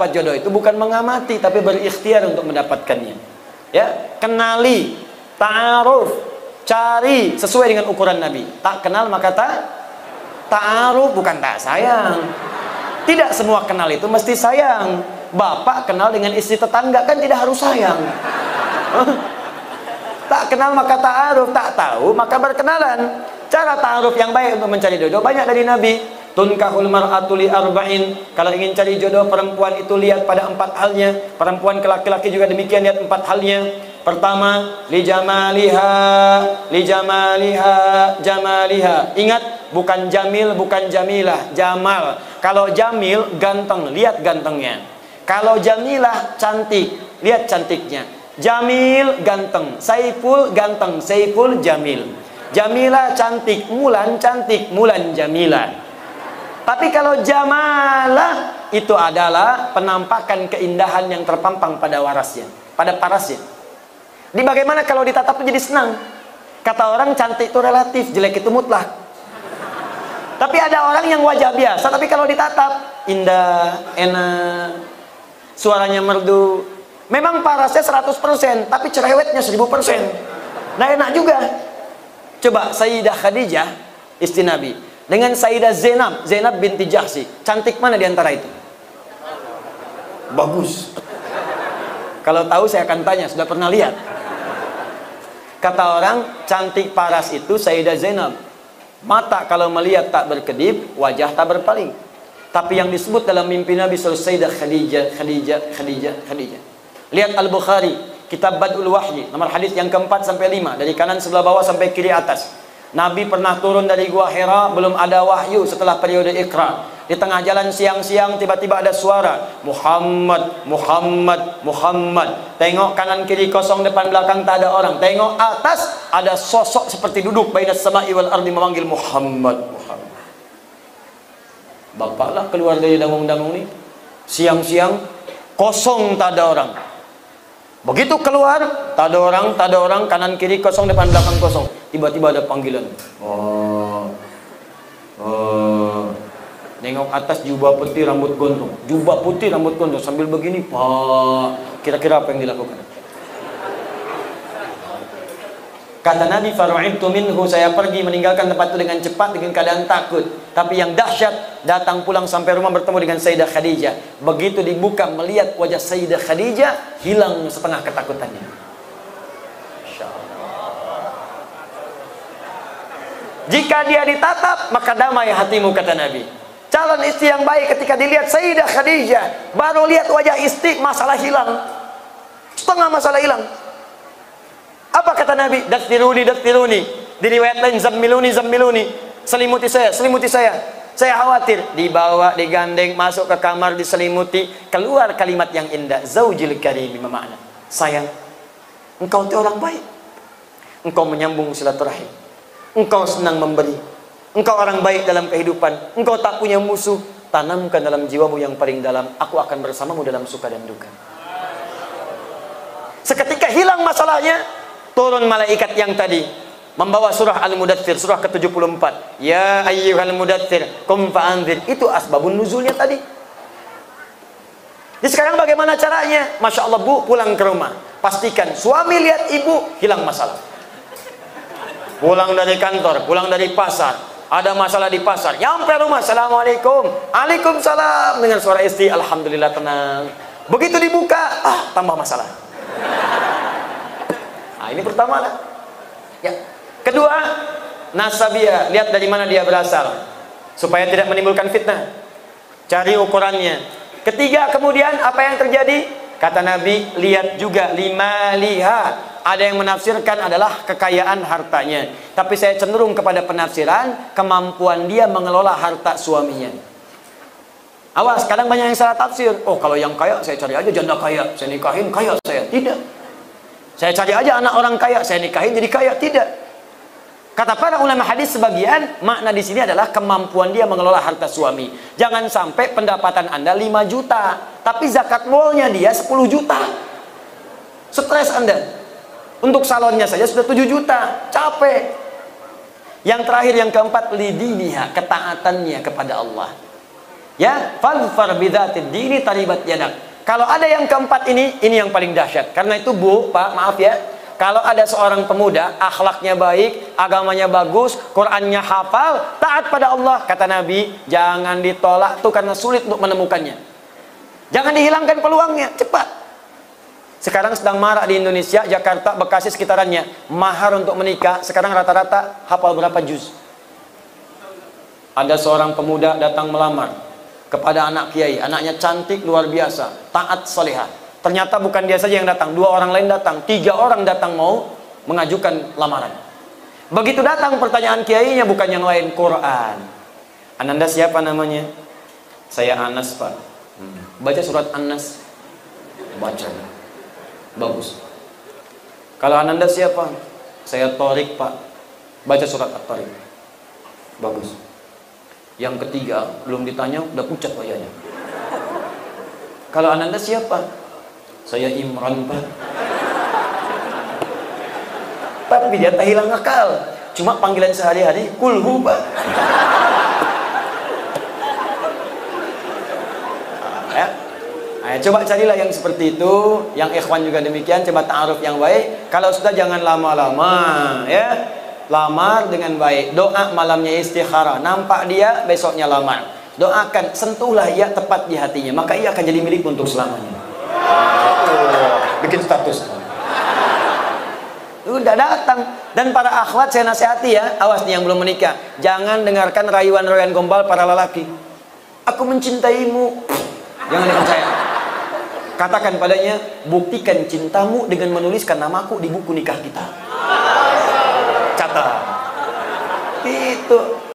mendapat jodoh itu bukan mengamati, tapi berikhtiar untuk mendapatkannya. Ya, kenali, ta'aruf, cari sesuai dengan ukuran Nabi. Tak kenal maka ta'aruf, bukan tak sayang. Tidak semua kenal itu mesti sayang. Bapak kenal dengan istri tetangga kan tidak harus sayang. Tak kenal maka ta'aruf, tak tahu maka berkenalan. Cara ta'aruf yang baik untuk mencari jodoh banyak dari Nabi. Tunkahul mar'atu li arba'in. Kalau ingin cari jodoh perempuan itu lihat pada 4 halnya. Perempuan ke laki-laki juga demikian, lihat 4 halnya. Pertama, li jamaliha, jamaliha. Ingat, bukan jamil, bukan jamilah, jamal. Kalau jamil ganteng, lihat gantengnya. Kalau jamilah cantik, lihat cantiknya. Jamil ganteng, Saiful ganteng, Saiful jamil. Jamilah cantik, Mulan cantik, Mulan jamilah. Tapi kalau jamalah itu adalah penampakan keindahan yang terpampang pada warasnya, pada parasnya. Di bagaimana kalau ditatap itu jadi senang. Kata orang cantik itu relatif, jelek itu mutlak. Tapi ada orang yang wajah biasa, tapi kalau ditatap indah, enak, suaranya merdu. Memang parasnya 100%, tapi cerewetnya 1000%. Nah enak juga. Coba Sayyidah Khadijah, istri Nabi, dengan Sayyidah Zainab binti Jahsy, cantik mana di antara itu? Bagus. Kalau tahu saya akan tanya, sudah pernah lihat? Kata orang, cantik paras itu Sayyidah Zainab. Mata kalau melihat tak berkedip, wajah tak berpaling. Tapi yang disebut dalam mimpi Nabi Sayyidah Khadijah. Lihat Al-Bukhari, kitab Bad'ul Wahyi, nomor hadis yang ke-4 sampai 5, dari kanan sebelah bawah sampai kiri atas. Nabi pernah turun dari Gua Hira, belum ada wahyu setelah periode Iqra. Di tengah jalan siang-siang tiba-tiba ada suara, Muhammad, Muhammad, Muhammad. Tengok kanan kiri kosong, depan belakang tak ada orang. Tengok atas ada sosok seperti duduk bainas sama'i wal ardi memanggil Muhammad, Muhammad. Bapaklah keluar dari dangung-dangung ini. Siang-siang kosong tak ada orang. Begitu keluar, tak ada orang, kanan kiri kosong, depan belakang kosong. Tiba-tiba ada panggilan. Nengok atas jubah putih rambut gondrong. Jubah putih rambut gondrong sambil begini, Pak. Kira-kira apa yang dilakukan? Kata Nabi, faru'idtu minhu, saya pergi meninggalkan tempat itu dengan cepat dengan keadaan takut. Tapi yang dahsyat, datang pulang sampai rumah bertemu dengan Sayyidah Khadijah. Begitu dibuka melihat wajah Sayyidah Khadijah, hilang setengah ketakutannya. Jika dia ditatap, maka damai hatimu, kata Nabi. Calon istri yang baik ketika dilihat Sayyidah Khadijah, baru lihat wajah istri, masalah hilang. Setengah masalah hilang. Apa kata Nabi? Dastiruni, dastiruni. Di riwayat lain, zammiluni, zammiluni. Selimuti saya, selimuti saya. Saya khawatir. Dibawa, digandeng, masuk ke kamar, diselimuti. Keluar kalimat yang indah. Zaujil karim, makna. Sayang, engkau itu orang baik. Engkau menyambung silaturahim. Engkau senang memberi. Engkau orang baik dalam kehidupan. Engkau tak punya musuh. Tanamkan dalam jiwamu yang paling dalam. Aku akan bersamamu dalam suka dan duka. Seketika hilang masalahnya, turun malaikat yang tadi membawa surah Al-Mudaththir, surah ke-74. Ya ayyuhal mudaththir, qum fa'anzir. Itu asbabun nuzulnya tadi. Jadi sekarang bagaimana caranya? Masya Allah, Bu, pulang ke rumah, pastikan suami lihat ibu, hilang masalah. Pulang dari kantor, pulang dari pasar, ada masalah di pasar, nyampe rumah, assalamualaikum, waalaikumsalam, dengan suara istri, alhamdulillah tenang. Begitu dibuka, tambah masalah. Nah, ini pertama lah. Ya. Kedua, nasabiyah, lihat dari mana dia berasal supaya tidak menimbulkan fitnah. Cari ukurannya. Ketiga, kemudian apa yang terjadi? Kata Nabi, lihat juga lima liha. Ada yang menafsirkan adalah kekayaan hartanya. Tapi saya cenderung kepada penafsiran kemampuan dia mengelola harta suaminya. Awas, kadang banyak yang salah tafsir. Oh, kalau yang kaya saya cari aja janda kaya, saya nikahin kaya saya. Tidak. Saya cari aja anak orang kaya, saya nikahin jadi kaya. Tidak. Kata para ulama hadis sebagian, makna di sini adalah kemampuan dia mengelola harta suami. Jangan sampai pendapatan Anda 5 juta, tapi zakat molnya dia 10 juta. Stres Anda. Untuk salonnya saja sudah 7 juta, capek. Yang terakhir, yang keempat, lidiniha, ketaatannya kepada Allah. Ya, fadfar bidzatid dini taribat yadak. Kalau ada yang keempat ini yang paling dahsyat. Karena itu Bu, Pak, maaf ya. Kalau ada seorang pemuda, akhlaknya baik, agamanya bagus, Qur'annya hafal, taat pada Allah, kata Nabi, jangan ditolak tuh karena sulit untuk menemukannya. Jangan dihilangkan peluangnya, cepat. Sekarang sedang marak di Indonesia, Jakarta, Bekasi sekitarannya. Mahar untuk menikah, sekarang rata-rata hafal berapa juz. Ada seorang pemuda datang melamar kepada anak kiai. Anaknya cantik, luar biasa, taat, salihah. Ternyata bukan dia saja yang datang, 2 orang lain datang, 3 orang datang mau mengajukan lamaran. Begitu datang pertanyaan kiainya bukan yang lain, Quran. Ananda siapa namanya? Saya Anas, Pak. Baca surat An-Nas. Baca. Bagus. Kalau Ananda siapa? Saya Torik, Pak. Baca surat At-Torik. Bagus. Yang ketiga, belum ditanya, udah pucat wajahnya. Kalau Ananda siapa? Saya Imran, Pak. Tapi dia tak hilang akal. Cuma panggilan sehari-hari, Kulhu, Pak. Ya. Nah, coba carilah yang seperti itu, yang ikhwan juga demikian, coba ta'aruf yang baik. Kalau sudah jangan lama-lama, ya. Lamar dengan baik, doa malamnya istikharah, nampak dia besoknya lamar. Doakan, sentuhlah ia tepat di hatinya, maka ia akan jadi milik untuk selamanya. Bikin status. Udah datang. Dan para akhwat saya nasihati ya, awas nih yang belum menikah, jangan dengarkan rayuan-rayuan gombal para lelaki. Aku mencintaimu. Jangan dipercaya. Katakan padanya, buktikan cintamu dengan menuliskan namaku di buku nikah kita. Catat. Itu.